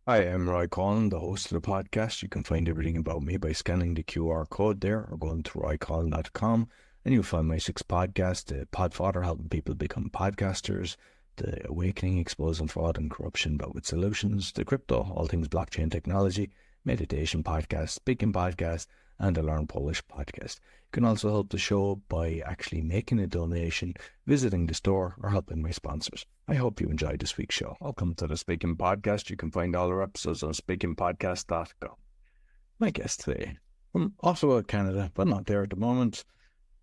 Hi, I'm Roy Collin, the host of the podcast. You can find everything about me by scanning the QR code there or going to roycollin.com, and you'll find my 6 podcasts: the Podfather, helping people become podcasters; the Awakening, exposing fraud and corruption but with solutions; the Crypto, all things blockchain technology; meditation podcast, speaking podcast, and the Learn Polish podcast. You can also help the show by actually making a donation, visiting the store, or helping my sponsors. I hope you enjoyed this week's show. Welcome to the Speaking Podcast. You can find all our episodes on speaking.Podcast.com. My guest today, from Ottawa, Canada, but not there at the moment,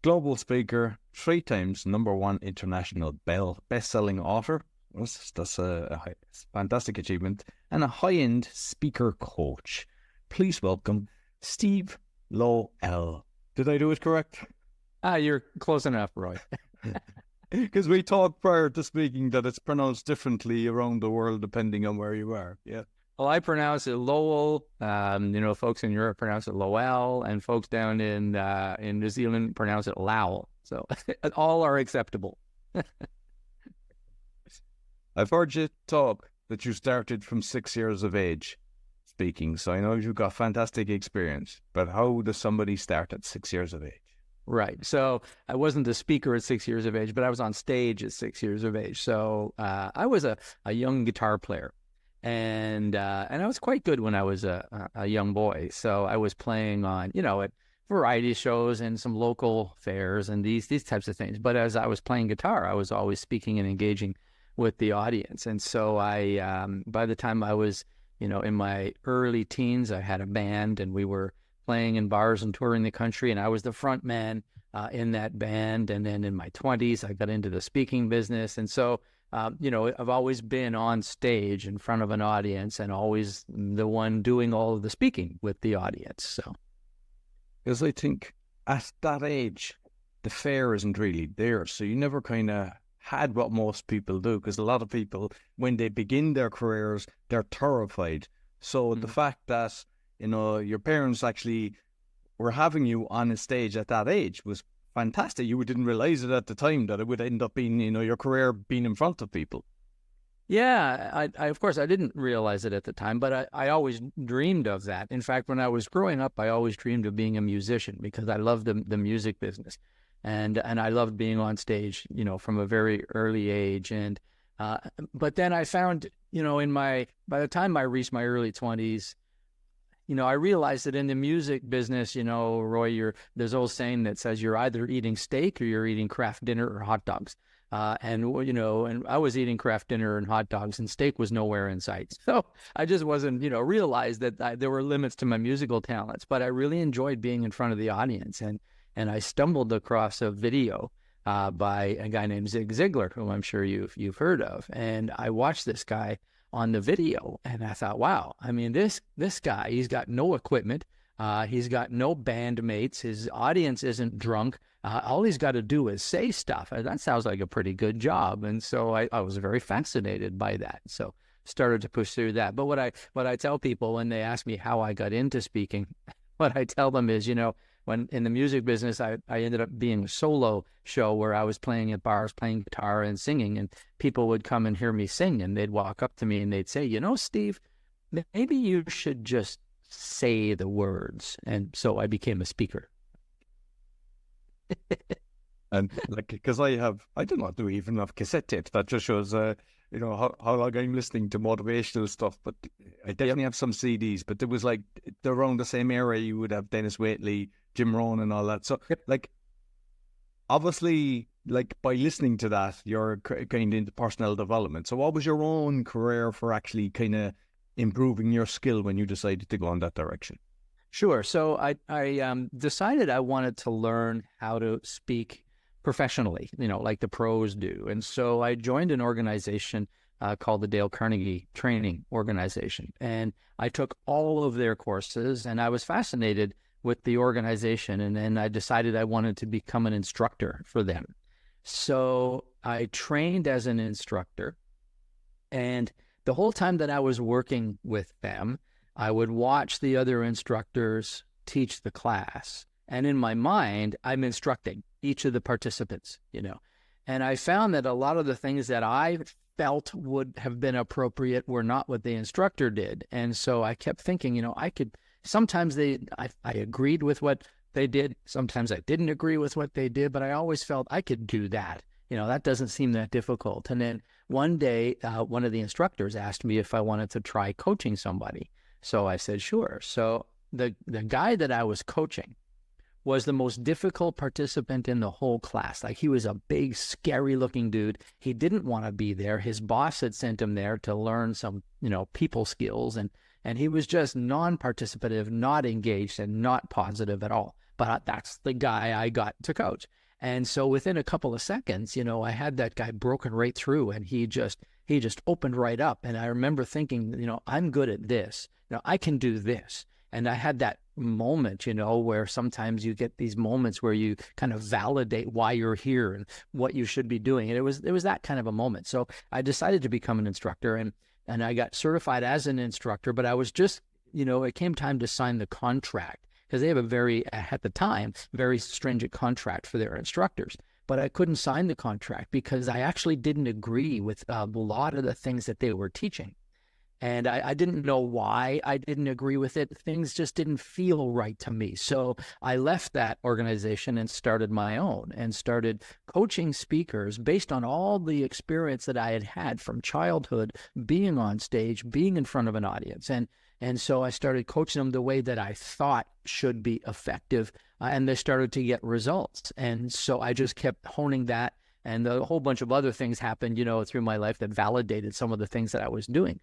global speaker, 3 times #1 international best-selling author. That's a fantastic achievement. And a high-end speaker coach. Please welcome Steve Lowell. Did I do it correct? You're close enough, Roy. Because we talked prior to speaking that it's pronounced differently around the world depending on where you are. Yeah. Well, I pronounce it Lowell. Folks in Europe pronounce it Lowell, and folks down in New Zealand pronounce it Lowell. So all are acceptable. I've heard you talk that you started from 6 years of age speaking, so I know you've got fantastic experience. But how does somebody start at 6 years of age? Right. So I wasn't a speaker at 6 years of age, but I was on stage at 6 years of age. So I was a young guitar player, and I was quite good when I was a young boy. So I was playing on, at variety shows and some local fairs and these types of things. But as I was playing guitar, I was always speaking and engaging with the audience. And so by the time I was, in my early teens, I had a band, and we were playing in bars and touring the country, and I was the front man in that band. And then in my 20s, I got into the speaking business. And so, I've always been on stage in front of an audience and always the one doing all of the speaking with the audience. So, because I think at that age, the fear isn't really there. So you never kind of had what most people do, because a lot of people, when they begin their careers, they're terrified. So the fact that your parents actually were having you on a stage at that age was fantastic. You didn't realize it at the time that it would end up being, your career being in front of people. Yeah, I of course, I didn't realize it at the time, but I always dreamed of that. In fact, when I was growing up, I always dreamed of being a musician because I loved the music business. And I loved being on stage, from a very early age. And but then I found, by the time I reached my early 20s, I realized that in the music business, Roy, there's an old saying that says you're either eating steak or you're eating craft dinner or hot dogs. And I was eating craft dinner and hot dogs, and steak was nowhere in sight. So I just wasn't, realized that there were limits to my musical talents, but I really enjoyed being in front of the audience. And I stumbled across a video by a guy named Zig Ziglar, who I'm sure you've heard of. And I watched this guy on the video, and I thought, wow, I mean, this guy, he's got no equipment. He's got no bandmates. His audience isn't drunk. All he's got to do is say stuff. That sounds like a pretty good job. And so I was very fascinated by that. So started to push through that. But what I tell people when they ask me how I got into speaking, what I tell them is, when in the music business, I ended up being a solo show where I was playing at bars, playing guitar and singing, and people would come and hear me sing, and they'd walk up to me and they'd say, Steve, maybe you should just say the words. And so I became a speaker. And because I do not do even have cassette tapes. That just shows, how long I'm listening to motivational stuff. But I definitely have some CDs. But there was around the same era you would have Dennis Waitley, Jim Rohn, and all that. So obviously, by listening to that, you're kind of into personal development. So what was your own career for actually kind of improving your skill when you decided to go in that direction? Sure. So I decided I wanted to learn how to speak professionally, like the pros do. And so I joined an organization called the Dale Carnegie Training Organization. And I took all of their courses, and I was fascinated with the organization. And then I decided I wanted to become an instructor for them. So I trained as an instructor. And the whole time that I was working with them, I would watch the other instructors teach the class. And in my mind, I'm instructing each of the participants, And I found that a lot of the things that I felt would have been appropriate were not what the instructor did. And so I kept thinking, sometimes I agreed with what they did. Sometimes I didn't agree with what they did, but I always felt I could do that. That doesn't seem that difficult. And then one day, one of the instructors asked me if I wanted to try coaching somebody. So I said, sure. So the guy that I was coaching was the most difficult participant in the whole class. Like, he was a big, scary looking dude. He didn't want to be there. His boss had sent him there to learn some, people skills. And he was just non-participative, not engaged, and not positive at all. But that's the guy I got to coach. And so within a couple of seconds, I had that guy broken right through, and he just opened right up. And I remember thinking, I'm good at this. I can do this. And I had that moment, where sometimes you get these moments where you kind of validate why you're here and what you should be doing. And it was that kind of a moment. So I decided to become an instructor, and I got certified as an instructor, but I was just, it came time to sign the contract, because they have a at the time, very stringent contract for their instructors. But I couldn't sign the contract because I actually didn't agree with a lot of the things that they were teaching. And I didn't know why I didn't agree with it. Things just didn't feel right to me. So I left that organization and started my own, and started coaching speakers based on all the experience that I had had from childhood, being on stage, being in front of an audience. And so I started coaching them the way that I thought should be effective, and they started to get results. And so I just kept honing that, and a whole bunch of other things happened, through my life that validated some of the things that I was doing.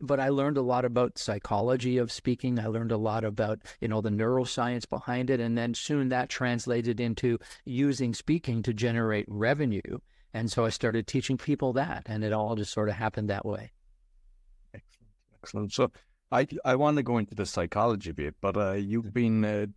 But I learned a lot about psychology of speaking. I learned a lot about, the neuroscience behind it. And then soon that translated into using speaking to generate revenue. And so I started teaching people that, and it all just sort of happened that way. Excellent. So I want to go into the psychology bit, but you've been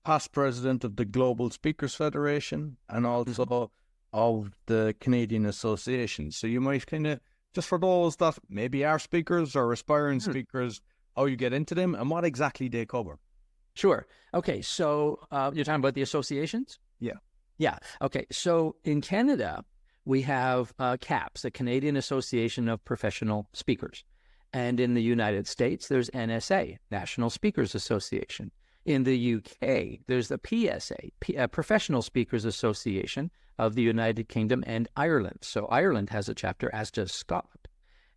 past president of the Global Speakers Federation and also of the Canadian Association. So you might kind of, just for those that maybe are speakers or aspiring speakers, how you get into them and what exactly they cover. Sure. Okay. So you're talking about the associations? Yeah. Yeah. Okay. So in Canada, we have CAPS, the Canadian Association of Professional Speakers. And in the United States, there's NSA, National Speakers Association. In the UK, there's the PSA, Professional Speakers Association of the United Kingdom and Ireland. So Ireland has a chapter, as does Scotland.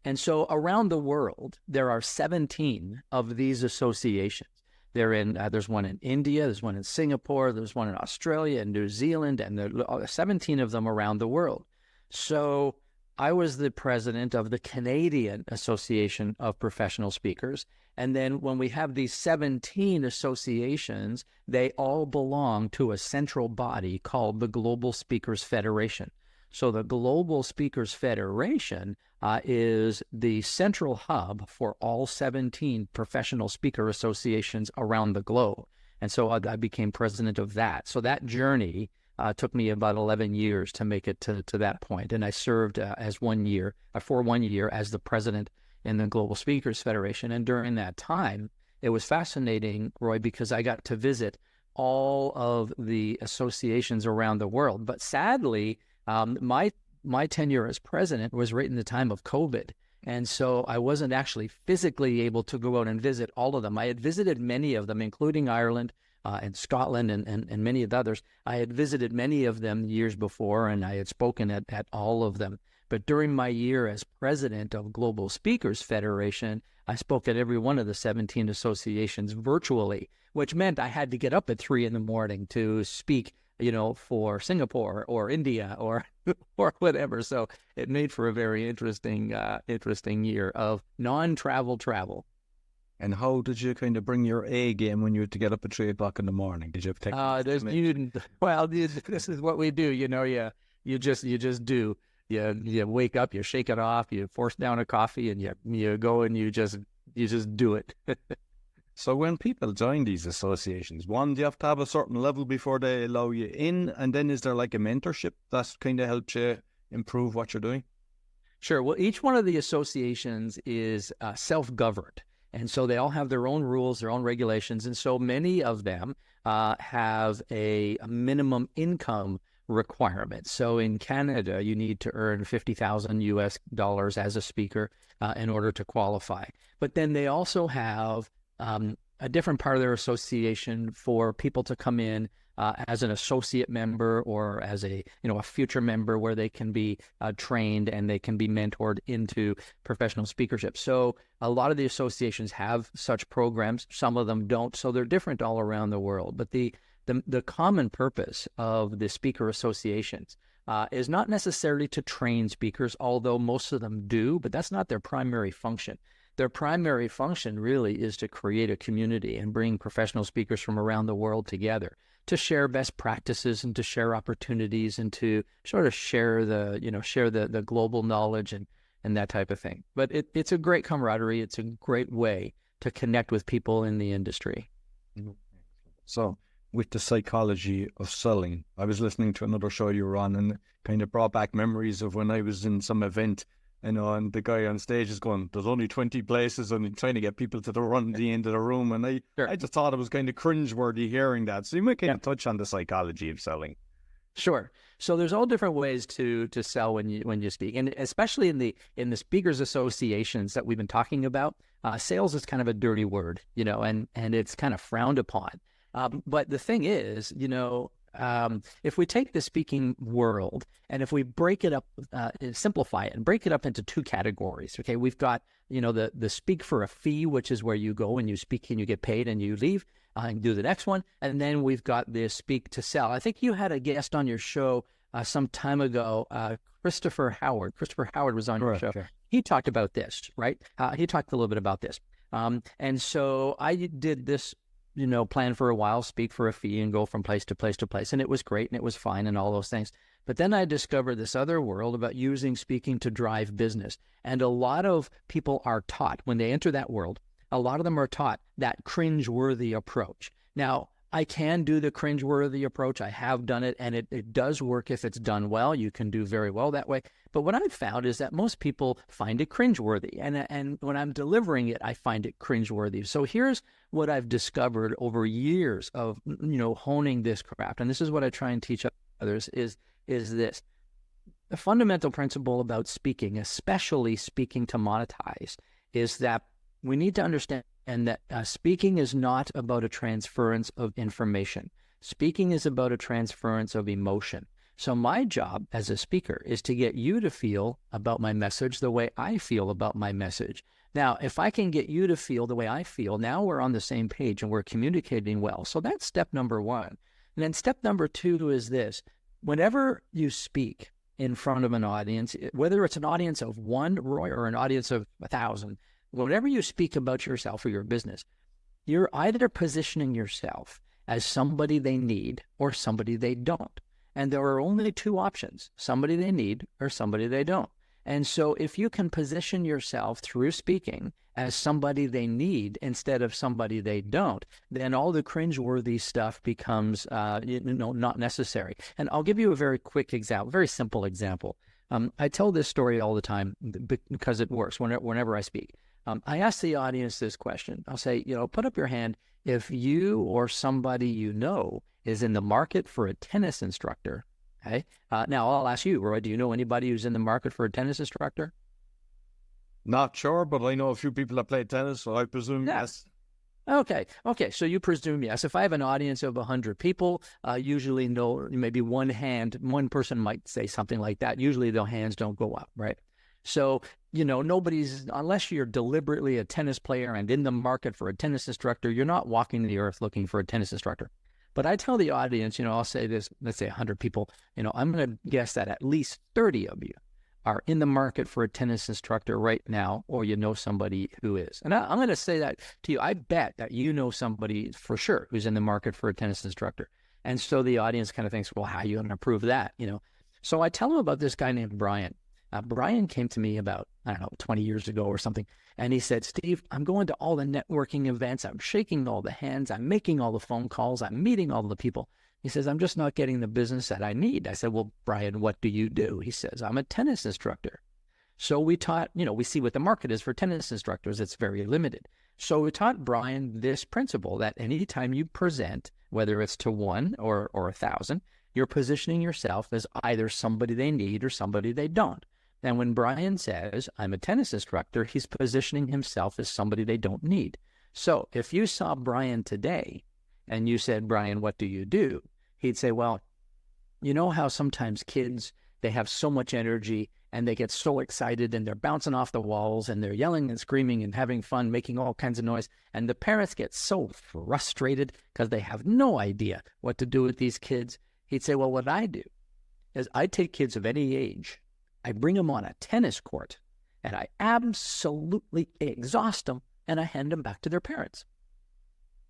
And so around the world, there are 17 of these associations. There's one in India, there's one in Singapore, there's one in Australia and New Zealand, and there are 17 of them around the world. So I was the president of the Canadian Association of Professional Speakers. And then when we have these 17 associations, they all belong to a central body called the Global Speakers Federation. So the Global Speakers Federation is the central hub for all 17 professional speaker associations around the globe. And so I became president of that. So that journey took me about 11 years to make it to that point. And I served for 1 year as the president in the Global Speakers Federation. And during that time, it was fascinating, Roy, because I got to visit all of the associations around the world. But sadly, my tenure as president was right in the time of COVID. And so I wasn't actually physically able to go out and visit all of them. I had visited many of them, including Ireland, and Scotland and many of the others. I had visited many of them years before, and I had spoken at all of them. But during my year as president of Global Speakers Federation, I spoke at every one of the 17 associations virtually, which meant I had to get up at 3 a.m. to speak, for Singapore or India or whatever. So it made for a very interesting year of non-travel travel. And how did you kind of bring your A game when you had to get up at 3 o'clock in the morning? Did you have techniques? This is what we do. You just do. You wake up, you shake it off, you force down a coffee, and you go and you just do it. So when people join these associations, one, do you have to have a certain level before they allow you in? And then is there like a mentorship that kind of helps you improve what you're doing? Sure. Well, each one of the associations is self-governed. And so they all have their own rules, their own regulations. And so many of them have a minimum income requirements. So in Canada, you need to earn $50,000 as a speaker in order to qualify. But then they also have a different part of their association for people to come in as an associate member or as a future member, where they can be trained and they can be mentored into professional speakership. So a lot of the associations have such programs. Some of them don't. So they're different all around the world. But the common purpose of the speaker associations is not necessarily to train speakers, although most of them do, but that's not their primary function. Their primary function really is to create a community and bring professional speakers from around the world together to share best practices and to share opportunities and to sort of share the global knowledge and that type of thing. But it's a great camaraderie. It's a great way to connect with people in the industry. So with the psychology of selling, I was listening to another show you were on, and it kind of brought back memories of when I was in some event, and the guy on stage is going, there's only 20 places, and trying to get people to run the end of the room. And I just thought it was kind of cringeworthy hearing that. So you might kind of touch on the psychology of selling. Sure. So there's all different ways to sell when you speak, and especially in the speakers associations that we've been talking about, sales is kind of a dirty word, and it's kind of frowned upon. But the thing is, if we take the speaking world and if we break it up, simplify it and break it up into two categories, okay, we've got, the speak for a fee, which is where you go and you speak and you get paid and you leave and do the next one. And then we've got the speak to sell. I think you had a guest on your show some time ago, Christopher Howard. Christopher Howard was on your show. Sure. He talked about this, right? He talked a little bit about this. And so I did this plan for a while, speak for a fee and go from place to place to place. And it was great and it was fine and all those things. But then I discovered this other world about using speaking to drive business. And a lot of people are taught when they enter that world, a lot of them are taught that cringe-worthy approach. Now, I can do the cringe-worthy approach. I have done it, and it does work if it's done well. You can do very well that way. But what I've found is that most people find it cringe-worthy, and when I'm delivering it, I find it cringe-worthy. So here's what I've discovered over years of honing this craft, and this is what I try and teach others, is this. The fundamental principle about speaking, especially speaking to monetize, is that we need to understand that speaking is not about a transference of information. Speaking is about a transference of emotion. So my job as a speaker is to get you to feel about my message the way I feel about my message. Now, if I can get you to feel the way I feel, now we're on the same page and we're communicating well. So that's step number one. And then step number two is this. Whenever you speak in front of an audience, whether it's an audience of one, Roy, or an audience of 1,000, whenever you speak about yourself or your business, you're either positioning yourself as somebody they need or somebody they don't. And there are only two options, somebody they need or somebody they don't. And so if you can position yourself through speaking as somebody they need instead of somebody they don't, then all the cringeworthy stuff becomes not necessary. And I'll give you a very quick example, very simple example. I tell this story all the time because it works whenever I speak. I ask the audience this question. I'll say, put up your hand if you or somebody is in the market for a tennis instructor. Okay. Now I'll ask you, Roy, do you know anybody who's in the market for a tennis instructor? Not sure, but I know a few people that play tennis, so I presume yes. Okay. So you presume yes. If I have an audience of 100 people, usually maybe one person might say something like that. Usually their hands don't go up, right? So, nobody's, unless you're deliberately a tennis player and in the market for a tennis instructor, you're not walking the earth looking for a tennis instructor. But I tell the audience, I'll say this, let's say 100 people, I'm going to guess that at least 30 of you are in the market for a tennis instructor right now, or somebody who is. And I'm going to say that to you. I bet that somebody for sure who's in the market for a tennis instructor. And so the audience kind of thinks, well, how are you going to prove that? So I tell them about this guy named Brian. Brian came to me about, 20 years ago or something. And he said, Steve, I'm going to all the networking events. I'm shaking all the hands. I'm making all the phone calls. I'm meeting all the people. He says, I'm just not getting the business that I need. I said, well, Brian, what do you do? He says, I'm a tennis instructor. So we taught, we see what the market is for tennis instructors. It's very limited. So we taught Brian this principle that anytime you present, whether it's to one or 1,000, you're positioning yourself as either somebody they need or somebody they don't. And when Brian says, I'm a tennis instructor, he's positioning himself as somebody they don't need. So if you saw Brian today and you said, Brian, what do you do? He'd say, well, you know how sometimes kids, they have so much energy and they get so excited and they're bouncing off the walls and they're yelling and screaming and having fun, making all kinds of noise. And the parents get so frustrated because they have no idea what to do with these kids. He'd say, well, what I do is I take kids of any age, I bring them on a tennis court, and I absolutely exhaust them, and I hand them back to their parents.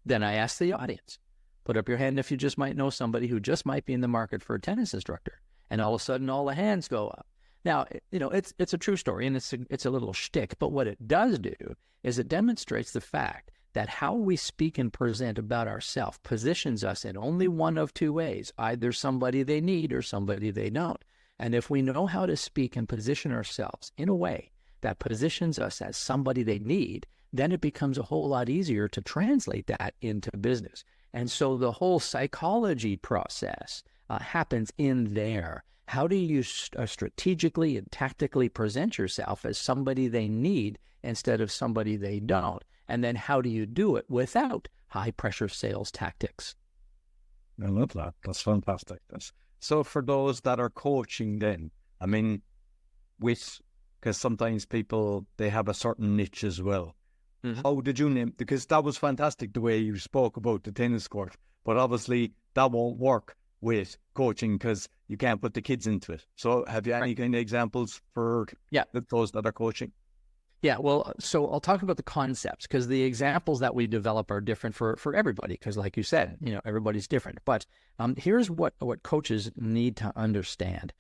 Then I ask the audience, put up your hand if you just might know somebody who just might be in the market for a tennis instructor. And all of a sudden, all the hands go up. Now, it's a true story, and it's a little shtick, but what it does do is it demonstrates the fact that how we speak and present about ourselves positions us in only one of two ways, either somebody they need or somebody they don't. And if we know how to speak and position ourselves in a way that positions us as somebody they need, then it becomes a whole lot easier to translate that into business. And so the whole psychology process happens in there. How do you strategically and tactically present yourself as somebody they need instead of somebody they don't? And then how do you do it without high-pressure sales tactics? I love that. That's fantastic. So for those that are coaching then, I mean, because sometimes people, they have a certain niche as well. Mm-hmm. How did you name, because that was fantastic the way you spoke about the tennis court, but obviously that won't work with coaching because you can't put the kids into it. So have you any kind of examples for those that are coaching? Yeah, well, so I'll talk about the concepts because the examples that we develop are different for everybody because like you said, everybody's different. But here's what coaches need to understand.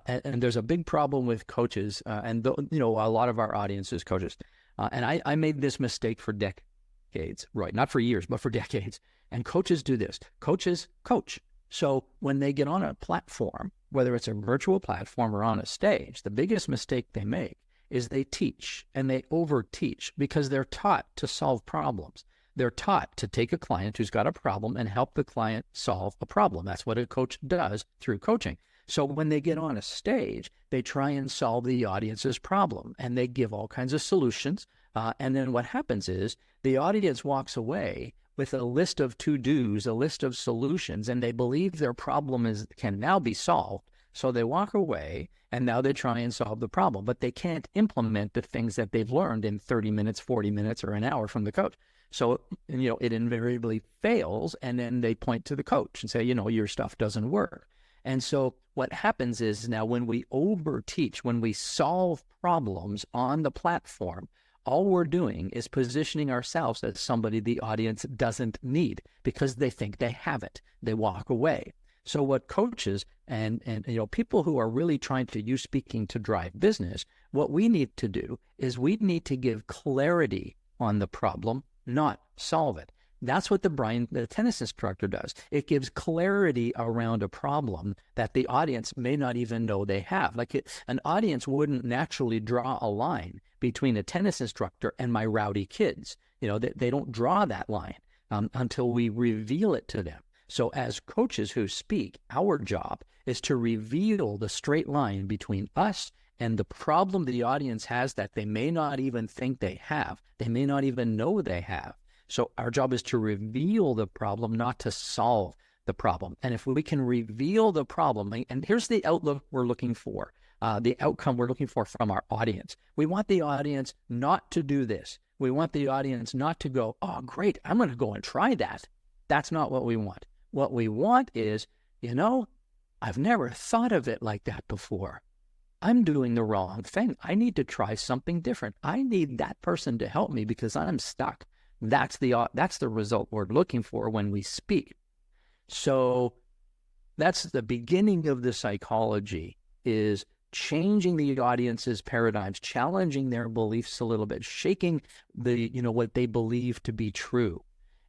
And there's a big problem with coaches and a lot of our audience is coaches. And I made this mistake for decades, right? Not for years, but for decades. And coaches do this. Coaches coach. So when they get on a platform, whether it's a virtual platform or on a stage, the biggest mistake they make is they teach and they over-teach because they're taught to solve problems. They're taught to take a client who's got a problem and help the client solve a problem. That's what a coach does through coaching. So when they get on a stage, they try and solve the audience's problem and they give all kinds of solutions. And then what happens is the audience walks away with a list of to-dos, a list of solutions, and they believe their problem can now be solved. So they walk away and now they try and solve the problem, but they can't implement the things that they've learned in 30 minutes, 40 minutes, or an hour from the coach. So, it invariably fails, and then they point to the coach and say, your stuff doesn't work. And so what happens is now when we overteach, when we solve problems on the platform, all we're doing is positioning ourselves as somebody the audience doesn't need because they think they have it. They walk away. So what coaches and people who are really trying to use speaking to drive business, what we need to do is we need to give clarity on the problem, not solve it. That's what the tennis instructor does. It gives clarity around a problem that the audience may not even know they have. An audience wouldn't naturally draw a line between a tennis instructor and my rowdy kids. They don't draw that line until we reveal it to them. So as coaches who speak, our job is to reveal the straight line between us and the problem the audience has that they may not even think they have. They may not even know they have. So our job is to reveal the problem, not to solve the problem. And if we can reveal the problem, and here's the outlook we're looking for, the outcome we're looking for from our audience. We want the audience not to do this. We want the audience not to go, oh, great, I'm going to go and try that. That's not what we want. What we want is, I've never thought of it like that before. I'm doing the wrong thing. I need to try something different. I need that person to help me because I'm stuck. That's the result we're looking for when we speak. So that's the beginning of the psychology, is changing the audience's paradigms, challenging their beliefs a little bit, shaking what they believe to be true,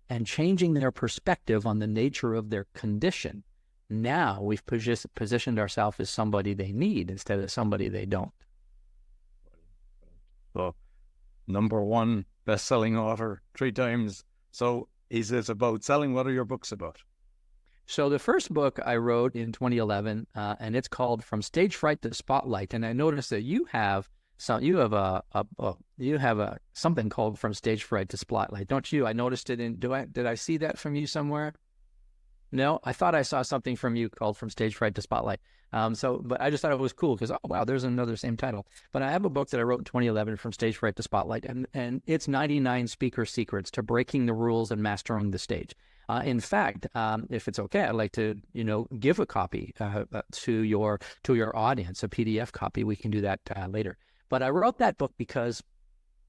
and changing their perspective on the nature of their condition. Now we've positioned ourselves as somebody they need instead of somebody they don't. So, #1 best-selling author 3 times. So is it about selling? What are your books about? So the first book I wrote in 2011, and it's called From Stage Fright to Spotlight. And I noticed that you have something called From Stage Fright to Spotlight, don't you? I noticed it did I see that from you somewhere? No, I thought I saw something from you called From Stage Fright to Spotlight. But I just thought it was cool because, oh, wow, there's another same title. But I have a book that I wrote in 2011, From Stage Fright to Spotlight, and it's 99 speaker secrets to breaking the rules and mastering the stage. In fact, if it's okay, I'd like to, give a copy to your audience, a PDF copy. We can do that later. But I wrote that book because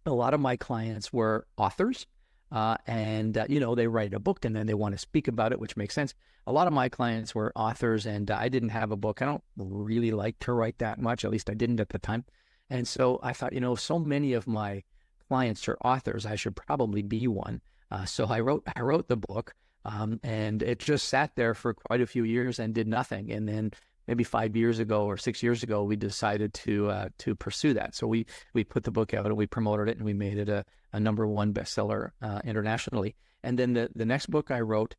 a lot of my clients were authors. They write a book and then they want to speak about it, which makes sense. A lot of my clients were authors, and I didn't have a book. I don't really like to write that much. At least I didn't at the time. And so I thought, so many of my clients are authors. I should probably be one. So I wrote the book, and it just sat there for quite a few years and did nothing. And then maybe 5 years ago or 6 years ago, we decided to pursue that. So we put the book out and we promoted it and we made it a #1 bestseller internationally. And then the next book I wrote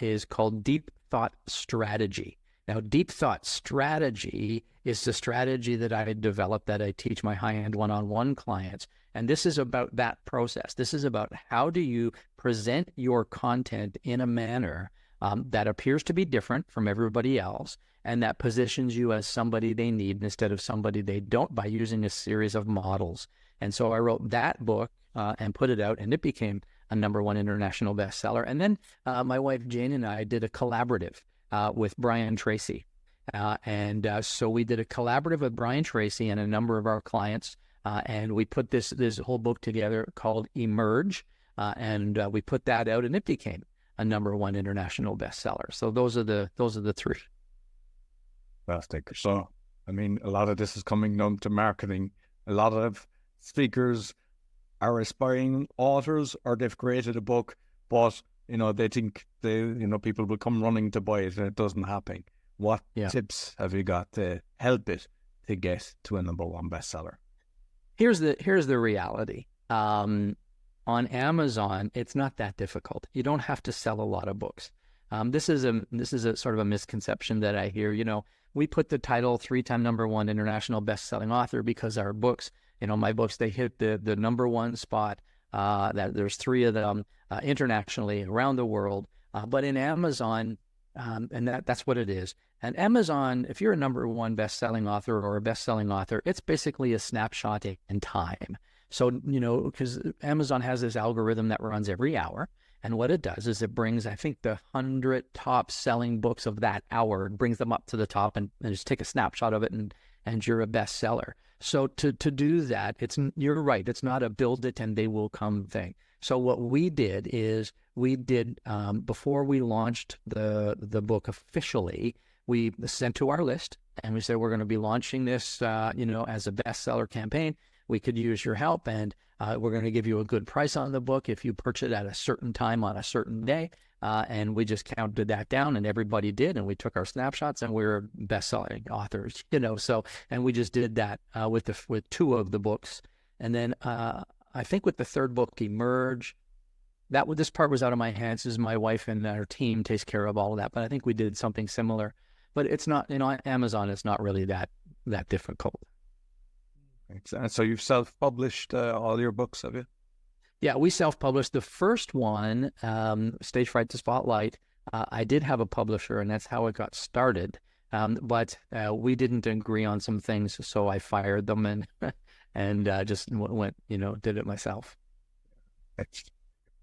is called Deep Thought Strategy. Now, Deep Thought Strategy is the strategy that I developed that I teach my high-end one-on-one clients. And this is about that process. This is about how do you present your content in a manner that appears to be different from everybody else, and that positions you as somebody they need instead of somebody they don't, by using a series of models. And so I wrote that book and put it out, and it became a #1 international bestseller. And then my wife Jayne and I did a collaborative with Brian Tracy. So we did a collaborative with Brian Tracy and a number of our clients, and we put this whole book together called Emerge, and we put that out, and it became a #1 international bestseller. So those are the three. Fantastic. So, I mean, a lot of this is coming down to marketing. A lot of speakers are aspiring authors, or they've created a book, but they think people will come running to buy it, and it doesn't happen. What tips have you got to help it to get to a #1 bestseller? Here's the reality. On Amazon, it's not that difficult. You don't have to sell a lot of books. This is a sort of a misconception that I hear. We put the title 3-time #1 international best-selling author because our books, my books, they hit the #1 spot. That there's 3 of them internationally around the world. But in Amazon, and that's what it is. And Amazon, if you're a #1 best-selling author or a best-selling author, it's basically a snapshot in time. So, because Amazon has this algorithm that runs every hour. And what it does is it brings, I think, the 100 top selling books of that hour, brings them up to the top and just take a snapshot of it, and you're a bestseller. So to do that, you're right. It's not a build it and they will come thing. So what we did is before we launched the book officially, we sent to our list and we said, we're going to be launching this, as a bestseller campaign. We could use your help, and we're going to give you a good price on the book if you purchase it at a certain time on a certain day. And we just counted that down, and everybody did, and we took our snapshots, and we were best-selling authors, So, and we just did that with 2 of the books, and then I think with the 3rd book, Emerge, this part was out of my hands. This is my wife and our team takes care of all of that, but I think we did something similar. But it's not, Amazon, it's not really that difficult. So you've self-published all your books, have you? Yeah, we self-published. The first one, Stage Fright to Spotlight, I did have a publisher, and that's how it got started. But we didn't agree on some things, so I fired them and just went, did it myself. I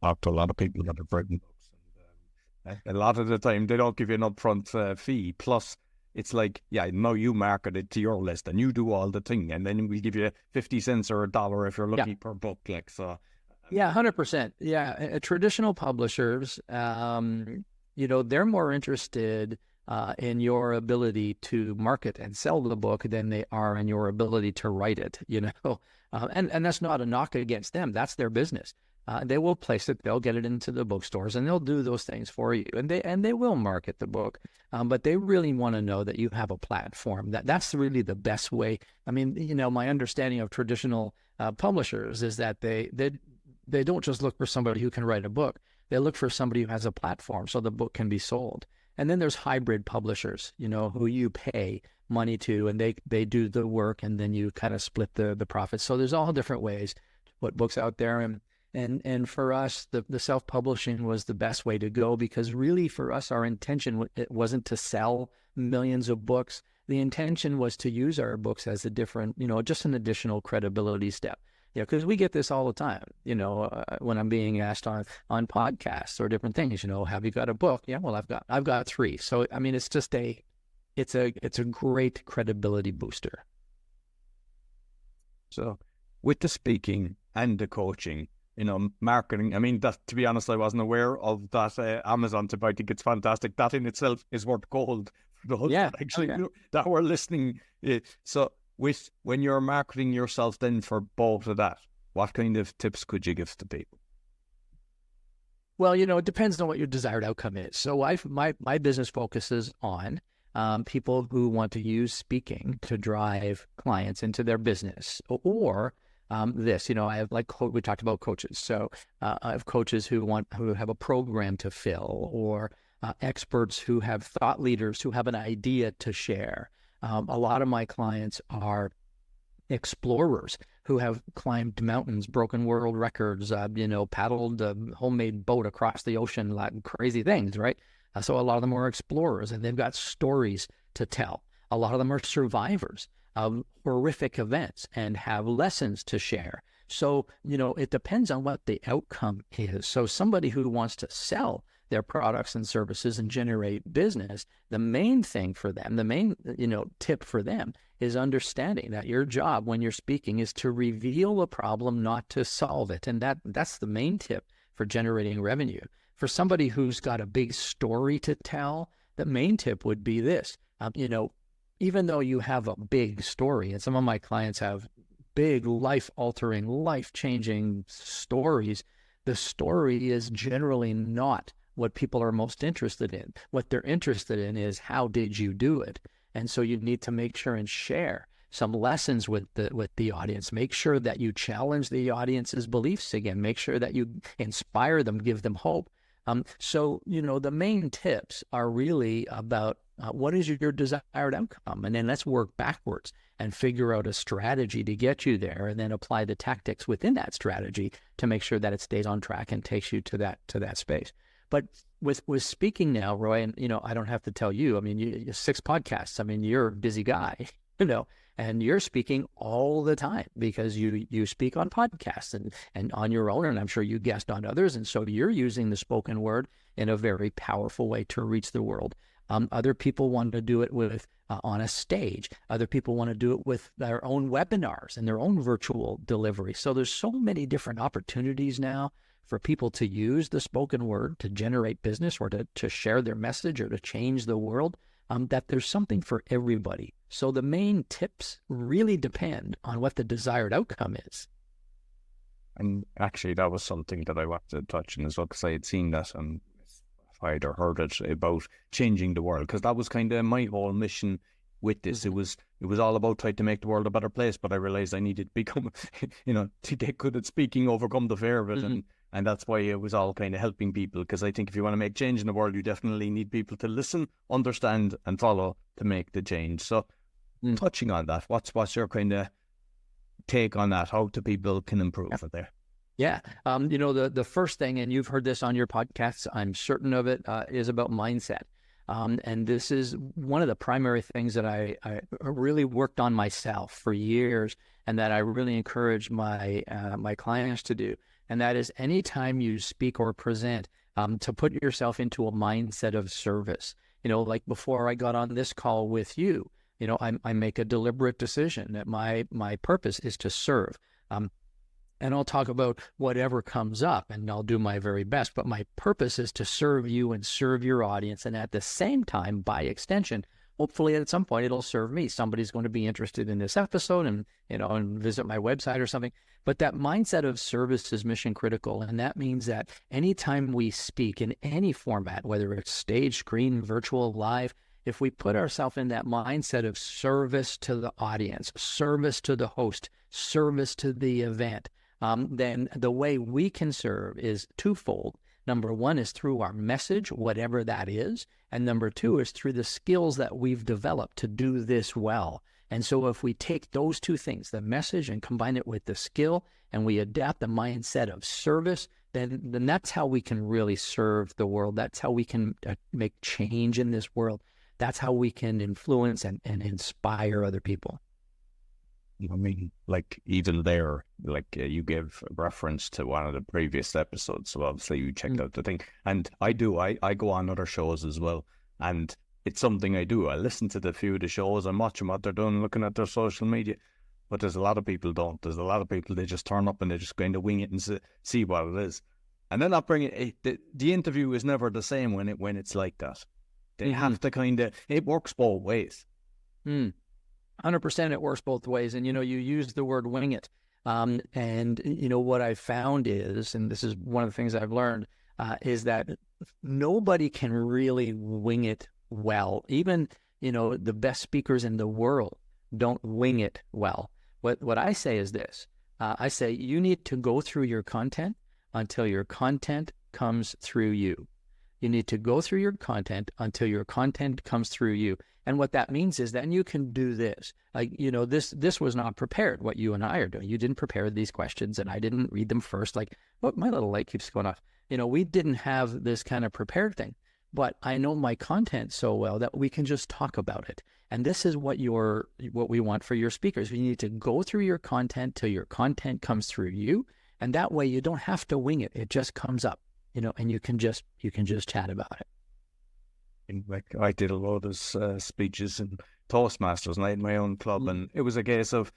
talked to a lot of people that have written books, and a lot of the time they don't give you an upfront fee. Plus, it's like, no, you market it to your list and you do all the thing, and then we give you 50 cents or $1 if you're lucky per book. So. Yeah, 100%. Yeah, traditional publishers, they're more interested in your ability to market and sell the book than they are in your ability to write it. And that's not a knock against them. That's their business. They will place it, they'll get it into the bookstores, and they'll do those things for you, and they will market the book. But they really want to know that you have a platform. That's really the best way. I mean, my understanding of traditional publishers is that they don't just look for somebody who can write a book. They look for somebody who has a platform so the book can be sold. And then there's hybrid publishers, who you pay money to, and they do the work, and then you kind of split the profits. So there's all different ways to put books out there. And for us, the self-publishing was the best way to go, because really for us, our intention, it wasn't to sell millions of books. The intention was to use our books as a different, just an additional credibility step. Because we get this all the time, when I'm being asked on podcasts or different things, have you got a book? Yeah, well, I've got 3. So, I mean, it's just it's a great credibility booster. So with the speaking and the coaching, marketing, I mean, that, to be honest, I wasn't aware of that Amazon tip. I think it's fantastic. That in itself is worth gold for those that were listening. So when you're marketing yourself then for both of that, what kind of tips could you give to people? Well, it depends on what your desired outcome is. So my business focuses on people who want to use speaking to drive clients into their business, or I have, we talked about coaches. So I have coaches who have a program to fill, or experts who have thought leaders who have an idea to share. A lot of my clients are explorers who have climbed mountains, broken world records, paddled a homemade boat across the ocean, like crazy things, right? So a lot of them are explorers, and they've got stories to tell. A lot of them are survivors of horrific events and have lessons to share. So, it depends on what the outcome is. So somebody who wants to sell their products and services and generate business, the main thing for them, the main, tip for them is understanding that your job when you're speaking is to reveal a problem, not to solve it. And that's the main tip for generating revenue. For somebody who's got a big story to tell, the main tip would be this, even though you have a big story, and some of my clients have big life-altering, life-changing stories, the story is generally not what people are most interested in. What they're interested in is, how did you do it? And so you need to make sure and share some lessons with the audience. Make sure that you challenge the audience's beliefs again. Make sure that you inspire them, give them hope. So, the main tips are really about what is your desired outcome? And then let's work backwards and figure out a strategy to get you there, and then apply the tactics within that strategy to make sure that it stays on track and takes you to that space. But with speaking now, Roy, and, I don't have to tell you, I mean, you 6 podcasts, I mean, you're a busy guy, and you're speaking all the time because you speak on podcasts and on your own, and I'm sure you guest on others. And so you're using the spoken word in a very powerful way to reach the world. Other people want to do it with on a stage. Other people want to do it with their own webinars and their own virtual delivery. So there's so many different opportunities now for people to use the spoken word to generate business, or to share their message, or to change the world, that there's something for everybody. So the main tips really depend on what the desired outcome is. And actually, that was something that I wanted to touch on as well, because I had seen that and I'd heard it about changing the world, because that was kind of my whole mission with this. It was all about trying to make the world a better place, but I realized I needed to become, to get good at speaking, overcome the fear of it. And that's why it was all kind of helping people, because I think if you want to make change in the world, you definitely need people to listen, understand, and follow to make the change. So touching on that, what's your kind of take on that? How do people can improve it there? Yeah. The first thing, and you've heard this on your podcasts, I'm certain of it, is about mindset. And this is one of the primary things that I really worked on myself for years, and that I really encourage my clients to do. And that is, anytime you speak or present, to put yourself into a mindset of service. Like before I got on this call with you, I make a deliberate decision that my purpose is to serve. And I'll talk about whatever comes up, and I'll do my very best. But my purpose is to serve you and serve your audience. And at the same time, by extension, hopefully at some point it'll serve me. Somebody's going to be interested in this episode and visit my website or something. But that mindset of service is mission critical. And that means that anytime we speak in any format, whether it's stage, screen, virtual, live, if we put ourselves in that mindset of service to the audience, service to the host, service to the event, then the way we can serve is twofold. Number one is through our message, whatever that is. And number two is through the skills that we've developed to do this well. And so if we take those two things, the message, and combine it with the skill, and we adapt the mindset of service, then that's how we can really serve the world. That's how we can make change in this world. That's how we can influence and inspire other people. I mean, like even there, like you gave reference to one of the previous episodes, so obviously you checked out the thing. And I go on other shows as well, and it's something I do. I listen to the few of the shows, I'm watching what they're doing, looking at their social media. But there's a lot of people don't. There's a lot of people, they just turn up and they just kind of wing it and see what it is. And then not bring it. The interview is never the same when it's like that. They have to kind of, it works both ways. 100% it works both ways. And, you used the word wing it. And, what I found is, and this is one of the things I've learned, is that nobody can really wing it well. Even, the best speakers in the world don't wing it well. What I say is this. I say you need to go through your content until your content comes through you. You need to go through your content until your content comes through you. And what that means is that you can do this. Like, this was not prepared, what you and I are doing. You didn't prepare these questions, and I didn't read them first. Like, oh, my little light keeps going off. We didn't have this kind of prepared thing. But I know my content so well that we can just talk about it. And this is what we want for your speakers. You need to go through your content till your content comes through you. And that way you don't have to wing it. It just comes up, and you can just chat about it. Like I did a lot of speeches in Toastmasters, and I had my own club, and it was a case of,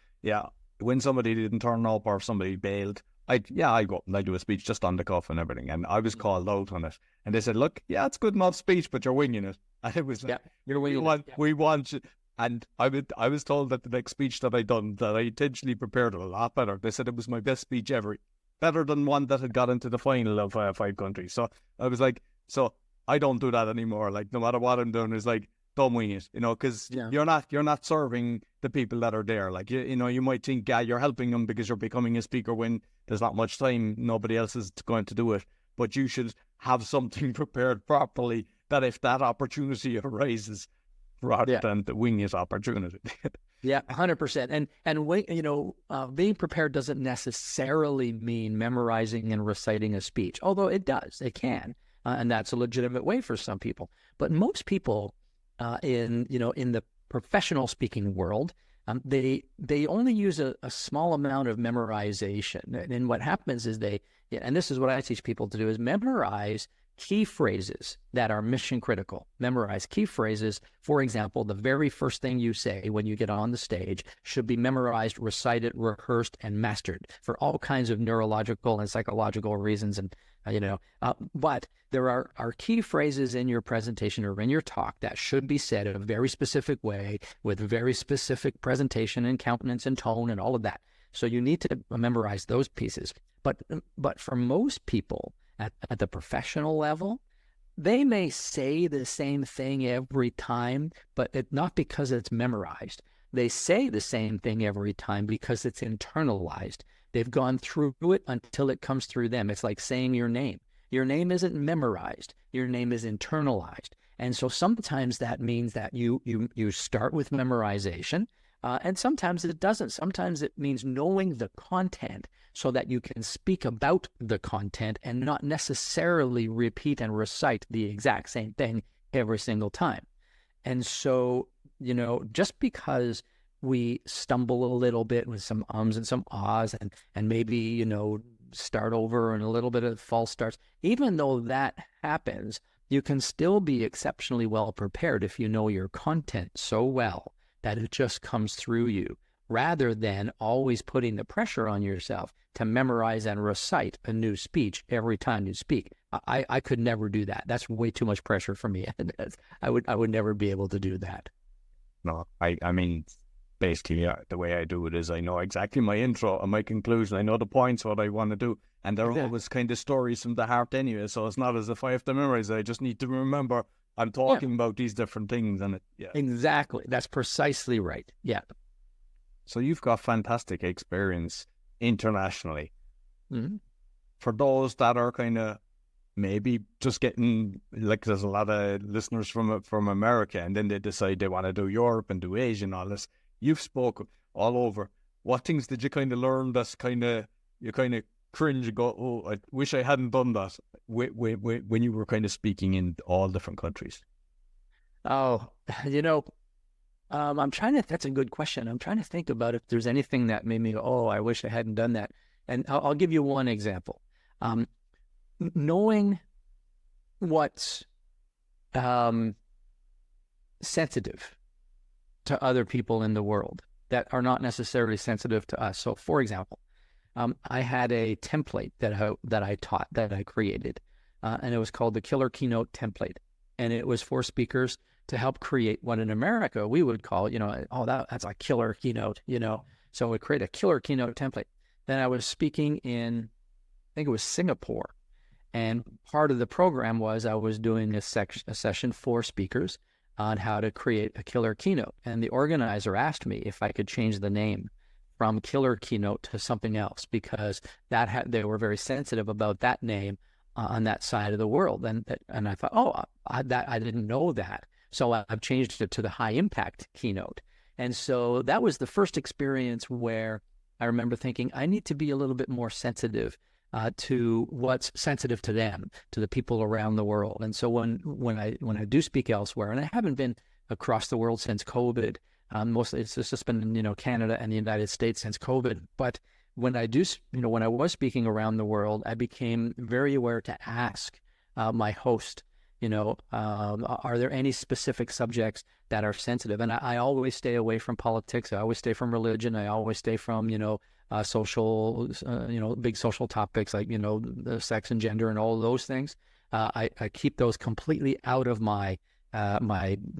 when somebody didn't turn up or somebody bailed, I go up and I do a speech just on the cuff and everything, and I was called out on it, and they said, look, it's good enough speech, but you're winging it. And it was you're winging it. We want you. And I was told that the next speech that I done, that I intentionally prepared a lot better. They said it was my best speech ever, better than one that had got into the final of 5 countries. So I was like, I don't do that anymore. Like, no matter what I'm doing, is like, don't wing it, because you're not serving the people that are there. Like, you might think, you're helping them because you're becoming a speaker when there's not much time, nobody else is going to do it. But you should have something prepared properly, that if that opportunity arises, rather than the wing it opportunity. 100%. And being prepared doesn't necessarily mean memorizing and reciting a speech, although it does. It can. And that's a legitimate way for some people. But most people in the professional speaking world, they only use a small amount of memorization. And what happens is and this is what I teach people to do, is memorize key phrases that are mission critical. Memorize key phrases. For example, the very first thing you say when you get on the stage should be memorized, recited, rehearsed, and mastered for all kinds of neurological and psychological reasons. And but there are key phrases in your presentation or in your talk that should be said in a very specific way, with very specific presentation and countenance and tone and all of that. So you need to memorize those pieces. But for most people at the professional level, they may say the same thing every time, but not because it's memorized. They say the same thing every time because it's internalized. They've gone through it until it comes through them. It's like saying your name. Your name isn't memorized. Your name is internalized. And so sometimes that means that you start with memorization, and sometimes it doesn't. Sometimes it means knowing the content so that you can speak about the content and not necessarily repeat and recite the exact same thing every single time. And so, just because we stumble a little bit with some ums and some ahs and maybe, start over and a little bit of false starts, even though that happens, you can still be exceptionally well prepared if you know your content so well that it just comes through you, rather than always putting the pressure on yourself to memorize and recite a new speech every time you speak. I could never do that. That's way too much pressure for me. I would never be able to do that. No, I mean, basically, the way I do it is I know exactly my intro and my conclusion. I know the points, what I want to do. And they're always kind of stories from the heart anyway. So it's not as if I have to memorize it. I just need to remember I'm talking about these different things. And Exactly. That's precisely right. Yeah. So you've got fantastic experience internationally. Mm-hmm. For those that are kind of maybe just getting, like, there's a lot of listeners from America, and then they decide they want to do Europe and do Asia and all this. You've spoken all over. What things did you kind of learn that's you kind of cringe and go, oh, I wish I hadn't done that when you were kind of speaking in all different countries? Oh, I'm trying to, that's a good question. I'm trying to think about if there's anything that made me go, oh, I wish I hadn't done that. And I'll give you one example. Knowing what's sensitive to other people in the world that are not necessarily sensitive to us. So, for example, I had a template that I created, and it was called the Killer Keynote Template, and it was for speakers to help create what in America we would call, that's a killer keynote, So we create a killer keynote template. Then I was speaking in, I think it was Singapore, and part of the program was I was doing a session for speakers on how to create a killer keynote. And the organizer asked me if I could change the name from Killer Keynote to something else, because they were very sensitive about that name on that side of the world. And I thought, I didn't know that. So I've changed it to the High Impact Keynote. And so that was the first experience where I remember thinking, I need to be a little bit more sensitive to what's sensitive to them, to the people around the world. And so when I do speak elsewhere, and I haven't been across the world since COVID, mostly it's just been Canada and the United States since COVID. But when I do, when I was speaking around the world, I became very aware to ask my host, are there any specific subjects that are sensitive? And I always stay away from politics. I always stay from religion. I always stay from, social, big social topics like, the sex and gender and all of those things. I keep those completely out of my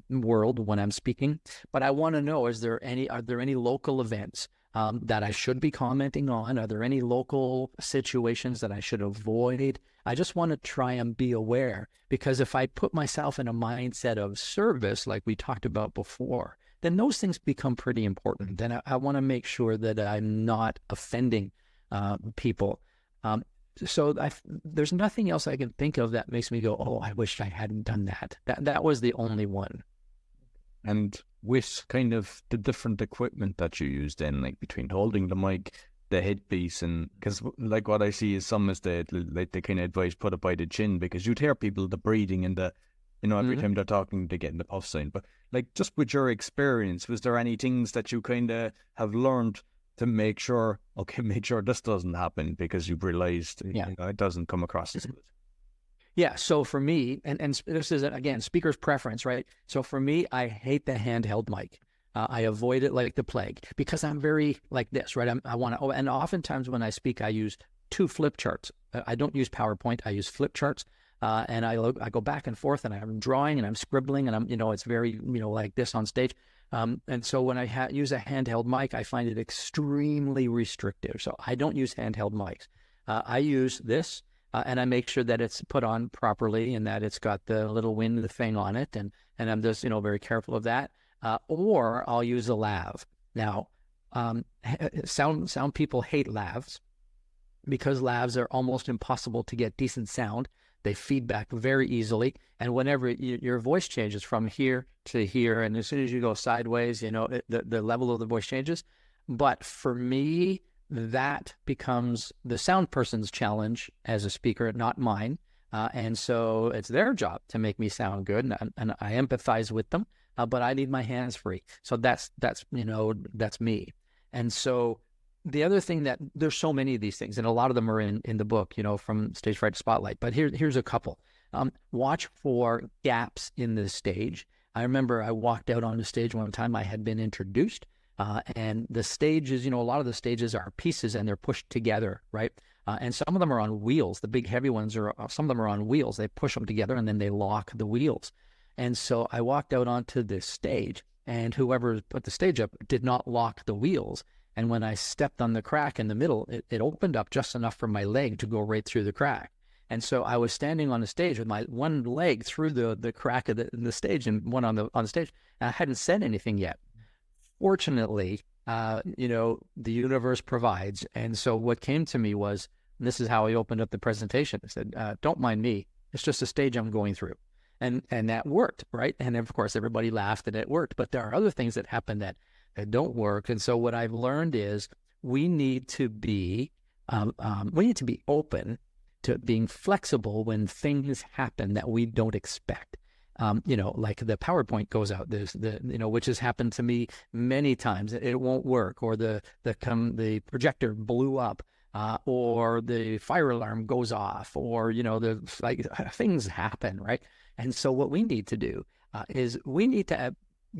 world when I'm speaking. But I want to know, are there any local events that I should be commenting on? Are there any local situations that I should avoid? I just want to try and be aware, because if I put myself in a mindset of service, like we talked about before, then those things become pretty important. Then I want to make sure that I'm not offending people. So there's nothing else I can think of that makes me go, oh, I wish I hadn't done that. That was the only one. And with kind of the different equipment that you use then, like between holding the mic, the headpiece, and because like what I see is some is the kind of advice, put it by the chin, because you'd hear people, the breathing and the, every time they're talking, they get in the puff sign. But like, just with your experience, was there any things that you kind of have learned to make sure this doesn't happen, because you've realized it doesn't come across as good? Yeah, so for me, and this is, again, speaker's preference, right? So for me, I hate the handheld mic. I avoid it like the plague, because I'm very like this, right? I want to, and oftentimes when I speak, I use 2 flip charts. I don't use PowerPoint. I use flip charts, and I go back and forth, and I'm drawing and I'm scribbling, and it's very, like this on stage. And so when I use a handheld mic, I find it extremely restrictive. So I don't use handheld mics. I use this. And I make sure that it's put on properly and that it's got the little wind thing on it. And I'm just, very careful of that. Or I'll use a lav. Now, sound people hate lavs, because lavs are almost impossible to get decent sound. They feedback very easily. And whenever your voice changes from here to here, and as soon as you go sideways, the level of the voice changes. But for me, that becomes the sound person's challenge as a speaker, not mine. And so it's their job to make me sound good, and I empathize with them, but I need my hands free. So that's me. And so the other thing, that there's so many of these things, and a lot of them are in the book, from Stage Fright to Spotlight, but here's a couple. Watch for gaps in the stage. I remember I walked out on the stage one time. I had been introduced, and the stages, a lot of the stages are pieces and they're pushed together, right? And some of them are on wheels. The big heavy ones some of them are on wheels. They push them together and then they lock the wheels. And so I walked out onto this stage, and whoever put the stage up did not lock the wheels. And when I stepped on the crack in the middle, it opened up just enough for my leg to go right through the crack. And so I was standing on the stage with my one leg through the crack of the stage and one on the stage. And I hadn't said anything yet. Fortunately, the universe provides. And so what came to me was And this is how I opened up the presentation. I said, don't mind me. It's just a stage I'm going through. And that worked, right? And of course, everybody laughed and it worked. But there are other things that happen that don't work. And so what I've learned is we need to be open to being flexible when things happen that we don't expect. Like the PowerPoint goes out, which has happened to me many times. It won't work, or the projector blew up, or the fire alarm goes off, or things happen, right? And so what we need to do is we need to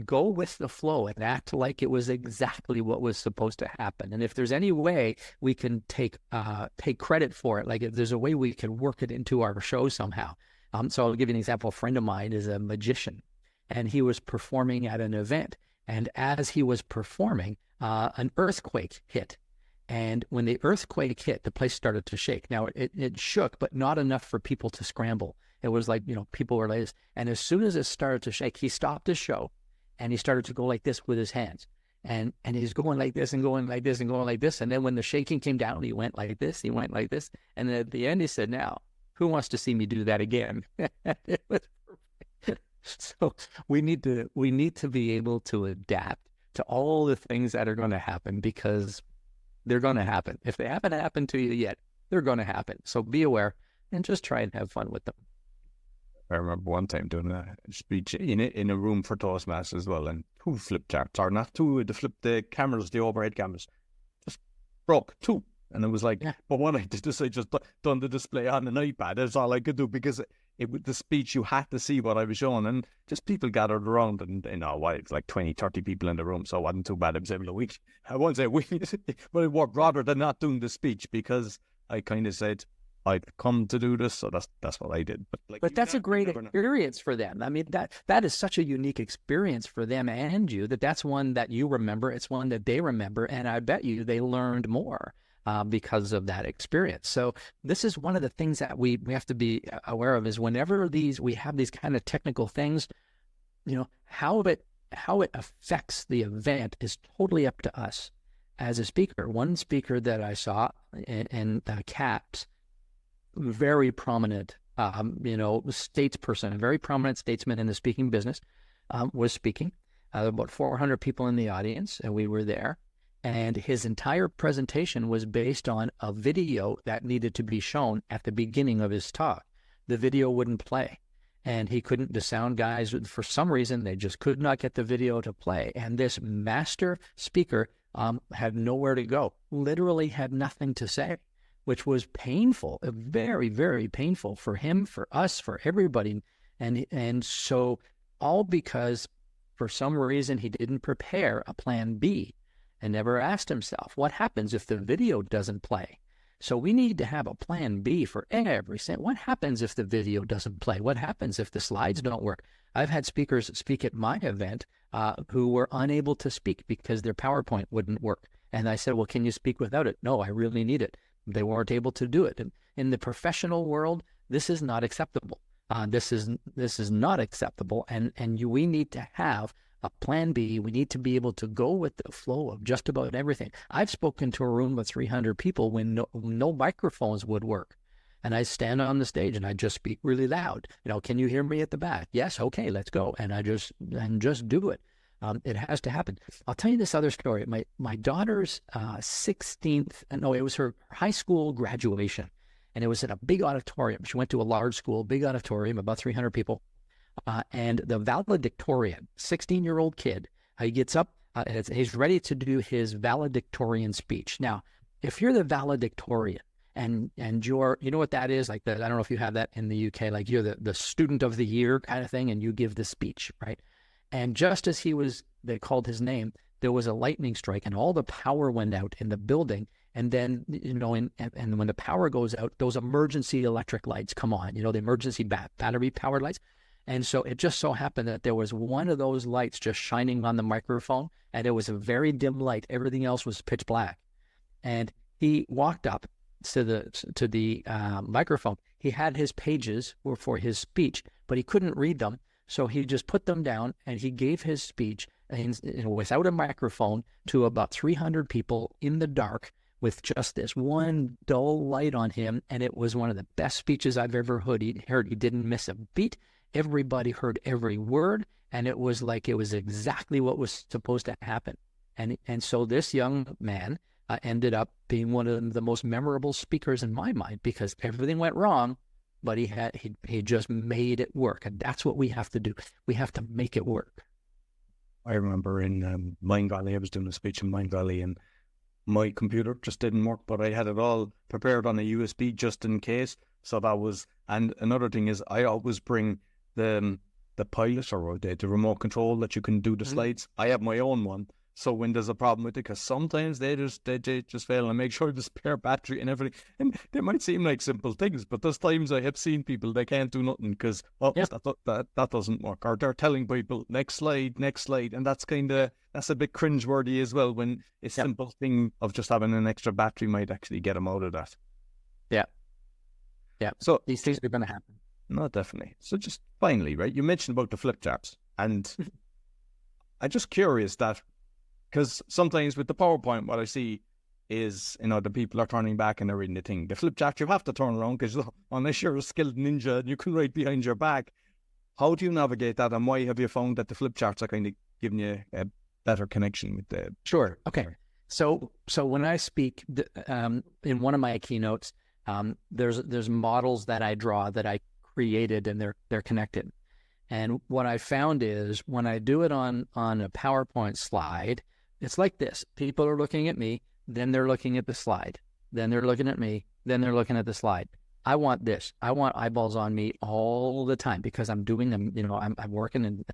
go with the flow and act like it was exactly what was supposed to happen. And if there's any way we can take credit for it, like if there's a way we can work it into our show somehow. So I'll give you an example. A friend of mine is a magician, and he was performing at an event. And as he was performing, an earthquake hit. And when the earthquake hit, the place started to shake. Now, it shook, but not enough for people to scramble. It was like, people were like this. And as soon as it started to shake, he stopped his show, and he started to go like this with his hands. And he's going like this and going like this and going like this. And then when the shaking came down, he went like this, he went like this. And then at the end, he said, now, who wants to see me do that again? It was perfect. So we need to be able to adapt to all the things that are going to happen, because they're going to happen. If they haven't happened to you yet, they're going to happen. So be aware and just try and have fun with them. I remember one time doing a speech in a room for Toastmasters as well, and two flip charts, or not two, the cameras, the overhead cameras, just broke, two. And it was like, yeah. But what I did is I just done the display on an iPad. That's all I could do, because with the speech, you had to see what I was showing. And just people gathered around, and it was like 20, 30 people in the room. So it wasn't too bad. It was able to I won't say we, but it worked rather than not doing the speech, because I kind of said, I've come to do this. So that's what I did. But that's a great experience for them. I mean, that is such a unique experience for them and you, that's one that you remember. It's one that they remember. And I bet you they learned more because of that experience. So this is one of the things that we have to be aware of, is whenever we have these kind of technical things, how it affects the event is totally up to us as a speaker. One speaker that I saw in CAPS, very prominent, statesperson, a very prominent statesman in the speaking business, was speaking. About 400 people in the audience, and we were there. And his entire presentation was based on a video that needed to be shown at the beginning of his talk. The video wouldn't play. And the sound guys, for some reason, they just could not get the video to play. And this master speaker had nowhere to go, literally had nothing to say, which was painful, very, very painful for him, for us, for everybody. And so all because for some reason he didn't prepare a plan B and never asked himself, what happens if the video doesn't play? So we need to have a plan B for every single. What happens if the video doesn't play? What happens if the slides don't work? I've had speakers speak at my event who were unable to speak because their PowerPoint wouldn't work. And I said, well, can you speak without it? No, I really need it. They weren't able to do it. And in the professional world, this is not acceptable. This is not acceptable. And we need to have a plan B. We need to be able to go with the flow of just about everything. I've spoken to a room of 300 people when no microphones would work. And I stand on the stage and I just speak really loud. Can you hear me at the back? Yes. Okay, let's go. And just do it. It has to happen. I'll tell you this other story. My daughter's 16th, it was her high school graduation. And it was in a big auditorium. She went to a large school, big auditorium, about 300 people. And the valedictorian, 16-year-old kid, he gets up, he's ready to do his valedictorian speech. Now, if you're the valedictorian and you're, you know what that is? Like I don't know if you have that in the UK, like you're the student of the year kind of thing, and you give the speech, right? And just as they called his name, there was a lightning strike and all the power went out in the building. And then, and when the power goes out, those emergency electric lights come on, the emergency battery powered lights. And so it just so happened that there was one of those lights just shining on the microphone, and it was a very dim light. Everything else was pitch black. And he walked up to the microphone. He had his pages for his speech, but he couldn't read them. So he just put them down and he gave his speech without a microphone to about 300 people in the dark with just this one dull light on him, and it was one of the best speeches I've ever heard. He didn't miss a beat. Everybody heard every word, and it was like it was exactly what was supposed to happen. And so this young man ended up being one of the most memorable speakers in my mind, because everything went wrong, but he just made it work. And that's what we have to do. We have to make it work. I remember in Mind Valley, I was doing a speech in Mind Valley, and my computer just didn't work, but I had it all prepared on a USB just in case. So that was, and another thing is I always bring the pilot or the remote control that you can do the slides. I have my own one. So when there's a problem with it, because sometimes they just fail, and I make sure the spare battery and everything. And they might seem like simple things, but there's times I have seen people, they can't do nothing because that doesn't work, or they're telling people next slide, and that's a bit cringeworthy as well, when a simple thing of just having an extra battery might actually get them out of that. Yeah. So these things are going to happen. No, definitely. So just finally, right? You mentioned about the flip charts, and I'm just curious that. Because sometimes with the PowerPoint, what I see is, the people are turning back and they're reading the thing. The flip chart, you have to turn around, because unless you're a skilled ninja and you can write behind your back, how do you navigate that? And why have you found that the flip charts are kind of giving you a better connection with the... Sure. Okay. So when I speak in one of my keynotes, there's models that I draw that I created, and they're connected. And what I found is when I do it on a PowerPoint slide, it's like this. People are looking at me, then they're looking at the slide. Then they're looking at me, then they're looking at the slide. I want this. I want eyeballs on me all the time, because I'm doing them, I'm working, and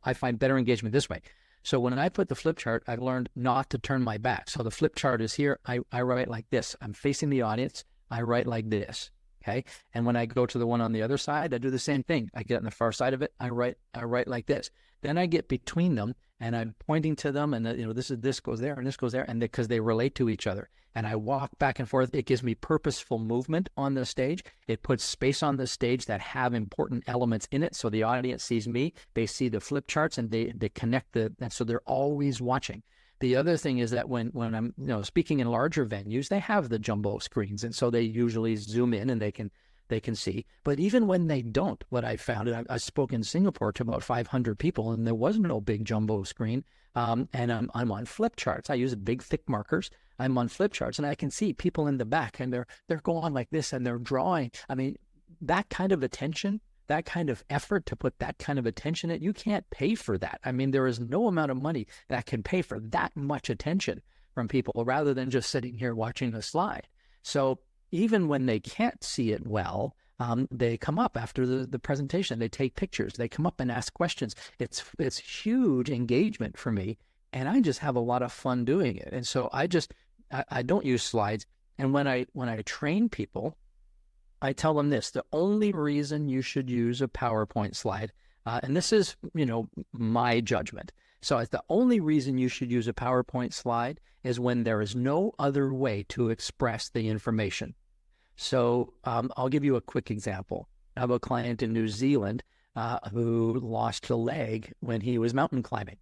I find better engagement this way. So when I put the flip chart, I've learned not to turn my back. So the flip chart is here. I write like this. I'm facing the audience. I write like this. Okay. And when I go to the one on the other side, I do the same thing. I get on the far side of it. I write like this. Then I get between them, and I'm pointing to them, and this goes there and this goes there, and because they relate to each other. And I walk back and forth. It gives me purposeful movement on the stage. It puts space on the stage that have important elements in it. So the audience sees me, they see the flip charts, and they connect and so they're always watching. The other thing is that when I'm speaking in larger venues, they have the jumbo screens, and so they usually zoom in and they can see. But even when they don't, what I found, and I spoke in Singapore to about 500 people, and there was no big jumbo screen, and I'm on flip charts. I use big thick markers. I'm on flip charts, and I can see people in the back, and they're going like this, and they're drawing. I mean, that kind of attention, that kind of effort to put that kind of attention in, you can't pay for that. I mean, there is no amount of money that can pay for that much attention from people, rather than just sitting here watching a slide. So even when they can't see it well, they come up after the presentation, they take pictures, they come up and ask questions. It's huge engagement for me, and I just have a lot of fun doing it. And so I don't use slides. And when I train people, I tell them this: the only reason you should use a PowerPoint slide, and this is, my judgment. So the only reason you should use a PowerPoint slide is when there is no other way to express the information. So I'll give you a quick example. I have a client in New Zealand who lost a leg when he was mountain climbing.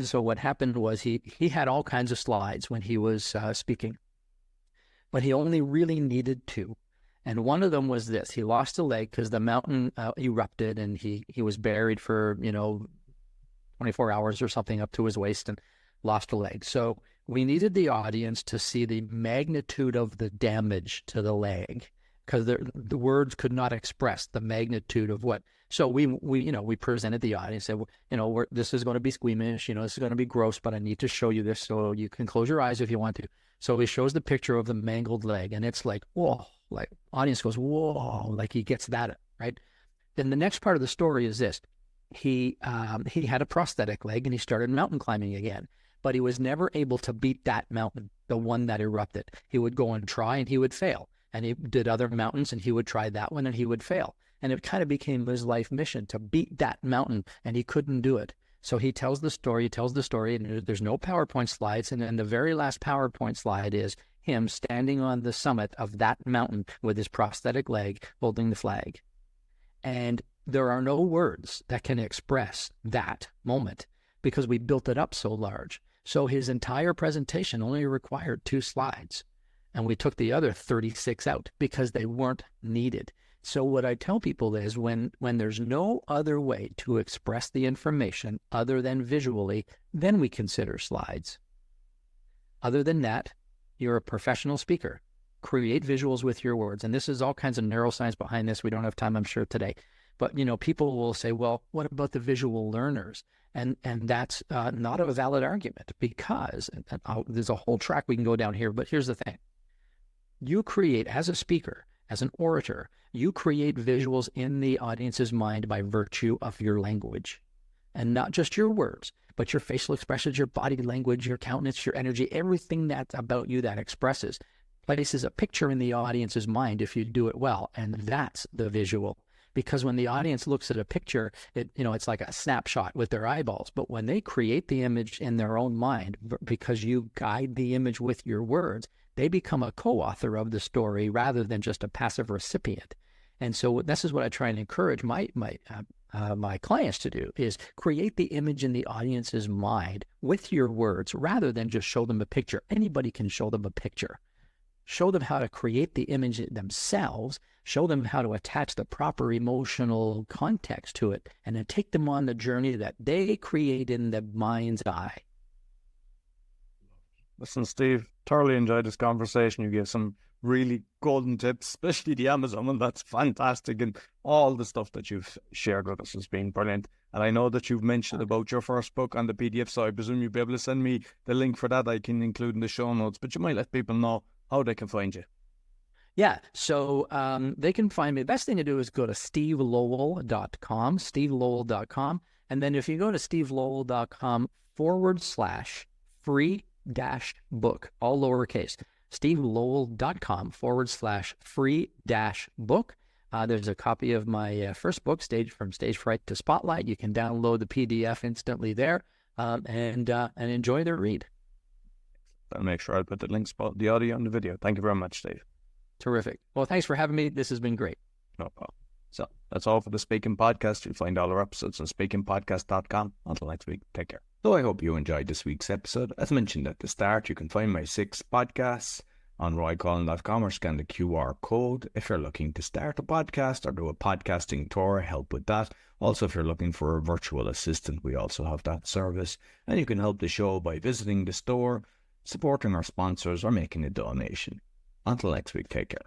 So what happened was he had all kinds of slides when he was speaking, but he only really needed two. And one of them was this: he lost a leg because the mountain erupted, and he was buried for 24 hours or something up to his waist, and lost a leg. So we needed the audience to see the magnitude of the damage to the leg, because the words could not express the magnitude of what. So we presented the audience, said, this is going to be squeamish, this is going to be gross, but I need to show you this, so you can close your eyes if you want to. So he shows the picture of the mangled leg, and it's like, whoa, like audience goes, whoa, like he gets that, right? Then the next part of the story is this: he had a prosthetic leg, and he started mountain climbing again, but he was never able to beat that mountain, the one that erupted. He would go and try, and he would fail. And he did other mountains, and he would try that one, and he would fail. And it kind of became his life mission to beat that mountain, and he couldn't do it. So he tells the story, and there's no PowerPoint slides. And then the very last PowerPoint slide is him standing on the summit of that mountain with his prosthetic leg holding the flag. And there are no words that can express that moment, because we built it up so large. So his entire presentation only required 2 slides. And we took the other 36 out because they weren't needed. So what I tell people is when there's no other way to express the information other than visually, then we consider slides. Other than that, you're a professional speaker. Create visuals with your words. And this is all kinds of neuroscience behind this. We don't have time, I'm sure, today. But, people will say, well, what about the visual learners? And that's not a valid argument because there's a whole track we can go down here. But here's the thing. You create, as a speaker, as an orator, you create visuals in the audience's mind by virtue of your language. And not just your words, but your facial expressions, your body language, your countenance, your energy, everything that's about you that expresses, places a picture in the audience's mind if you do it well. And that's the visual. Because when the audience looks at a picture, it's like a snapshot with their eyeballs. But when they create the image in their own mind, because you guide the image with your words, they become a co-author of the story rather than just a passive recipient. And so this is what I try and encourage my clients to do, is create the image in the audience's mind with your words rather than just show them a picture. Anybody can show them a picture. Show them how to create the image themselves, show them how to attach the proper emotional context to it, and then take them on the journey that they create in the mind's eye. Listen, Steve, thoroughly enjoyed this conversation. You gave some really golden tips, especially the Amazon one. That's fantastic. And all the stuff that you've shared with us has been brilliant. And I know that you've mentioned about your first book on the PDF, so I presume you'll be able to send me the link for that. I can include in the show notes, but you might let people know how they can find you. Yeah, so they can find me. The best thing to do is go to stevelowell.com, stevelowell.com. And then if you go to stevelowell.com/free-book, all lowercase, stevelowell.com/free-book. There's a copy of my first book, From Stage Fright to Spotlight. You can download the PDF instantly there and enjoy the read. I'll make sure I'll put the links, the audio and the video. Thank you very much, Steve. Terrific. Well, thanks for having me. This has been great. No problem. So that's all for the Speaking Podcast. You'll find all our episodes on speaking.Podcast.com. Until next week, take care. So I hope you enjoyed this week's episode. As mentioned at the start, you can find my 6 podcasts on roycollin.com or scan the QR code if you're looking to start a podcast or do a podcasting tour, help with that. Also, if you're looking for a virtual assistant, we also have that service. And you can help the show by visiting the store, supporting our sponsors, or making a donation. Until next week, take care.